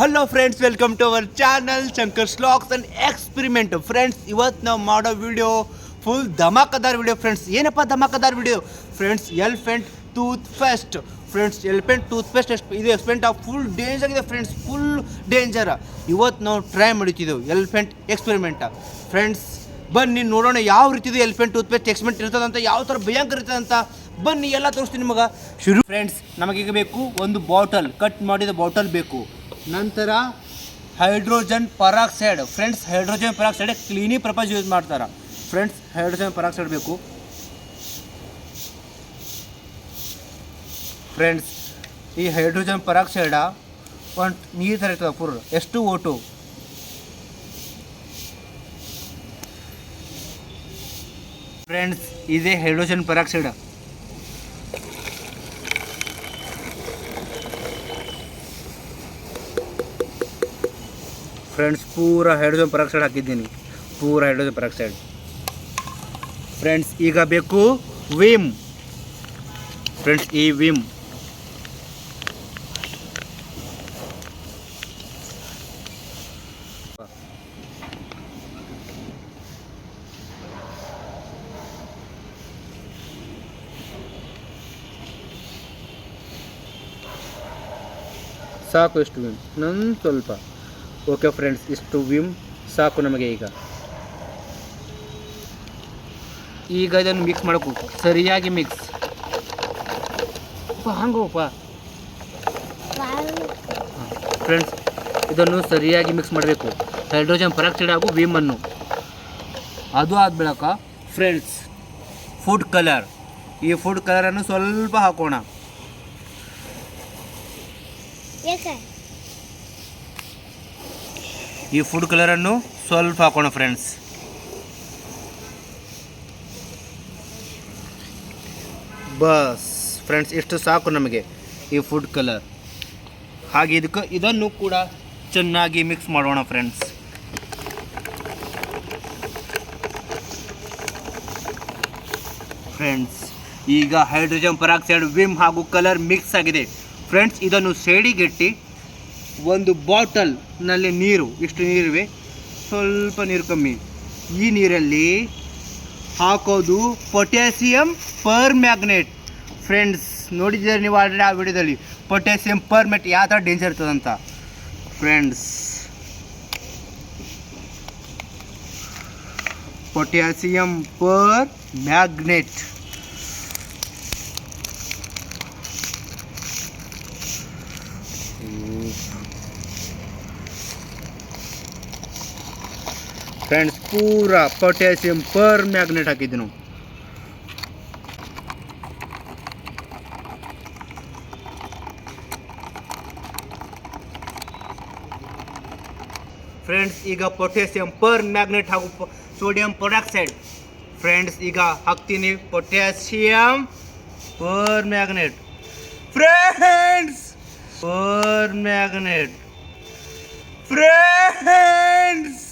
Hello friends, welcome to our channel Shankar's vlogs and experiment. Friends, ಇವತ್ತು ನಾವು ಮಾಡೋ video full ಧಮಾಕದಾರ್ ವಿಡಿಯೋ. ಫ್ರೆಂಡ್ಸ್, ಏನಪ್ಪ ಧಮಾಕದಾರ್ video? Friends, elephant toothpaste. Friends, elephant toothpaste ಇದು experiment full danger ಆಗಿದೆ friends, full danger. ಇವತ್ತು ನಾವು ಟ್ರೈ ಮಾಡಿಟ್ಟಿದ್ದೆವು ಎಲಿಫೆಂಟ್ ಎಕ್ಸ್ಪೆರಿಮೆಂಟ್. ಫ್ರೆಂಡ್ಸ್, ಬನ್ನಿ ನೋಡೋಣ ಯಾವ ರೀತಿ ಎಲಿಫೆಂಟ್ ಟೂತ್ ಪೇಸ್ಟ್ ಎಕ್ಸ್ಪೆರಿಮೆಂಟ್ ಇರ್ತದಂತ, ಯಾವ ಥರ ಭಯಂಕರ ಇರ್ತದಂತ. ಬನ್ನಿ ಎಲ್ಲ ತೋರಿಸ್ತೀನಿ ನಿಮಗೆ. ಶುರು. ಫ್ರೆಂಡ್ಸ್, ನಮಗೀಗ ಬೇಕು ಒಂದು ಬಾಟಲ್, ಕಟ್ ಮಾಡಿದ ಬಾಟಲ್ ಬೇಕು. ನಂತರ hydrogen peroxide. Friends, hydrogen peroxide cleaning purpose use ಮಾಡ್ತಾರೆ. ಫ್ರೆಂಡ್ಸ್, ಹೈಡ್ರೋಜನ್ ಪರಾಕ್ಸೈಡ್ ಬೇಕು. ಫ್ರೆಂಡ್ಸ್, ಈ ಹೈಡ್ರೋಜನ್ ಪರಾಕ್ಸೈಡ ಒಂದು ನೀರು ಥರ ಇರ್ತದೆ ಪೂರ. ಎಷ್ಟು ಓಟು? ಫ್ರೆಂಡ್ಸ್, ಇದೇ ಹೈಡ್ರೋಜನ್ ಪರಾಕ್ಸೈಡ್. ಫ್ರೆಂಡ್ಸ್, ಪೂರ ಹೈಡ್ರೋಜನ್ ಪರಾಕ್ಸೈಡ್ ಹಾಕಿದ್ದೀನಿ, ಪೂರ ಹೈಡ್ರೋಜನ್ ಪರಾಕ್ಸೈಡ್. ಫ್ರೆಂಡ್ಸ್, ಈಗ ಬೇಕು ವಿಮ್. ಫ್ರೆಂಡ್ಸ್, ಈ ವಿಮ್ ಸಾಕು. ಎಷ್ಟು ವಿಮ್? ನನ್ನ ಸ್ವಲ್ಪ. ಓಕೆ ಫ್ರೆಂಡ್ಸ್, ಇಷ್ಟು ವಿಮ್ ಸಾಕು ನಮಗೆ. ಈಗ ಇದನ್ನು ಮಿಕ್ಸ್ ಮಾಡಬೇಕು, ಸರಿಯಾಗಿ ಮಿಕ್ಸ್. ಹಂಗೋಪ. ಫ್ರೆಂಡ್ಸ್, ಇದನ್ನು ಸರಿಯಾಗಿ ಮಿಕ್ಸ್ ಮಾಡಬೇಕು, ಹೈಡ್ರೋಜನ್ ಪರಾಕ್ಸೈಡ್ ಹಾಗೂ ವಿಮನ್ನು. ಅದು ಆದ್ಮೇಳಕ ಫ್ರೆಂಡ್ಸ್, ಫುಡ್ ಕಲರ್. ಈ ಫುಡ್ ಕಲರನ್ನು ಸ್ವಲ್ಪ ಹಾಕೋಣ. ಈ ಫುಡ್ ಕಲರನ್ನು ಸ್ವಲ್ಪ ಹಾಕೋಣ ಫ್ರೆಂಡ್ಸ್. ಬಸ್ ಫ್ರೆಂಡ್ಸ್, ಇಷ್ಟು ಸಾಕು ನಮಗೆ ಈ ಫುಡ್ ಕಲರ್. ಹಾಗೆ ಇದನ್ನು ಕೂಡ ಚೆನ್ನಾಗಿ ಮಿಕ್ಸ್ ಮಾಡೋಣ ಫ್ರೆಂಡ್ಸ್. ಫ್ರೆಂಡ್ಸ್, ಈಗ ಹೈಡ್ರೋಜನ್ ಪರಾಕ್ಸೈಡ್, ವಿಮ್ ಹಾಗೂ ಕಲರ್ ಮಿಕ್ಸ್ ಆಗಿದೆ. ಫ್ರೆಂಡ್ಸ್, ಇದನ್ನು ಸೈಡಿಗಿಟ್ಟು ಒಂದು ಬಾಟಲ್ನಲ್ಲಿ ನೀರು, ಇಷ್ಟು ನೀರಿವೆ, ಸ್ವಲ್ಪ ನೀರು ಕಮ್ಮಿ. ಈ ನೀರಲ್ಲಿ ಹಾಕೋದು ಪೊಟ್ಯಾಸಿಯಂ ಪರ್ ಮ್ಯಾಗ್ನೆಟ್. ಫ್ರೆಂಡ್ಸ್, ನೋಡಿದ್ದೀರಿ ನೀವು ಆಲ್ರೆಡಿ ಆ ವಿಡಿಯೋದಲ್ಲಿ ಪೊಟ್ಯಾಸಿಯಂ ಪರ್ ಮ್ಯಾಗ್ನೆಟ್ ಯಾವ ಥರ ಡೇಂಜರ್ ಇರ್ತದಂತ. Friends, potassium permanganate. Friends, ಪೂರ ಪೊಟ್ಯಾಸಿಯಂ ಪರ್ ಮ್ಯಾಗ್ನೆಟ್ ಹಾಕಿದ್ವಿ ನಾವು. ಫ್ರೆಂಡ್ಸ್, ಈಗ ಪೊಟ್ಯಾಸಿಯಂ ಪರ್ ಮ್ಯಾಗ್ನೆಟ್ ಹಾಗೂ ಸೋಡಿಯಂ ಪೊರಾಕ್ಸೈಡ್. ಫ್ರೆಂಡ್ಸ್, ಈಗ ಹಾಕ್ತೀನಿ potassium permanganate. Friends, permanganate. Friends,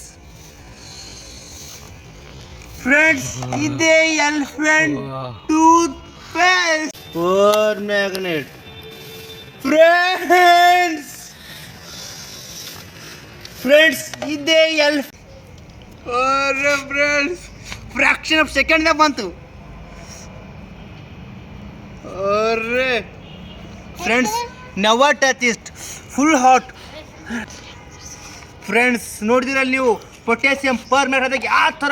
friends, ಇದೇ elephant toothpaste permanganate. Friends, friends, ಇದೇ ಫ್ರೆಂಡ್ಸ್, ಫ್ರಾಕ್ಷನ್ ಆಫ್ ಸೆಕೆಂಡ್ದಾಗ ಬಂತು. ಅರೆ friends, never touch it, full hot. Friends, ನೋಡಿದಿರಲ್ಲ ನೀವು, ಪೊಟ್ಯಾಸಿಯಂ ಪರ್ ಮ್ಯಾಗ್ನೆಟ್ ಯಾವ ಥರ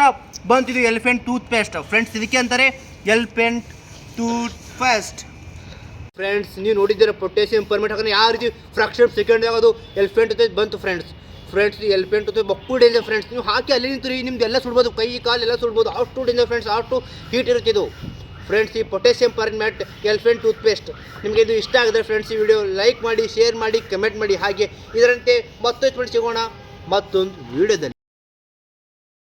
ಬಂತಿದ್ದು ಎಲಿಫೆಂಟ್ ಟೂತ್ ಪೇಸ್ಟ್. ಫ್ರೆಂಡ್ಸ್, ಇದಕ್ಕೆ ಅಂತಾರೆ ಎಲಿಫೆಂಟ್ ಟೂತ್ ಪೇಸ್ಟ್. ಫ್ರೆಂಡ್ಸ್, ನೀವು ನೋಡಿದ್ದೀರ ಪೊಟ್ಯಾಸಿಯಂ ಪರ್ಮೆಟ್ ಹಾಕೋದು ಯಾವ ರೀತಿ ಫ್ರಾಕ್ಷನ್ ಆಫ್ ಸೆಕೆಂಡ್ ಆಗೋದು ಎಲಿಫೆಂಟ್ ಜೊತೆ ಬಂತು. ಫ್ರೆಂಡ್ಸ್, ಎಲಿಫೆಂಟ್ ಜೊತೆ ಬಕ್ಕು ಡೇಂಜರ್. ಫ್ರೆಂಡ್ಸ್, ನೀವು ಹಾಕಿ ಅಲ್ಲಿ ನಿಂತು ನಿಮ್ದು ಎಲ್ಲ ಸುಡ್ಬೋದು, ಕೈ ಕಾಲು ಎಲ್ಲ ಸುಡ್ಬೋದು, ಅಷ್ಟು ಡೇಂಜರ್ ಫ್ರೆಂಡ್ಸ್, ಅಷ್ಟು ಹೀಟ್ ಇರುತ್ತೆ ಇದು. ಫ್ರೆಂಡ್ಸ್, ಈ ಪೊಟ್ಯಾಸಿಯಂ ಪರ್ಮೆಟ್ ಎಲಿಫೆಂಟ್ ಟೂತ್ ಪೇಸ್ಟ್ ನಿಮಗೆ ಇದು ಇಷ್ಟ ಆಗಿದ್ರೆ ಫ್ರೆಂಡ್ಸ್, ಈ ವಿಡಿಯೋ ಲೈಕ್ ಮಾಡಿ, ಶೇರ್ ಮಾಡಿ, ಕಮೆಂಟ್ ಮಾಡಿ. ಹಾಗೆ ಇದರಂತೆ ಮತ್ತೊಂದು ಸಿಗೋಣ ಮತ್ತೊಂದು ವಿಡಿಯೋದಲ್ಲಿ.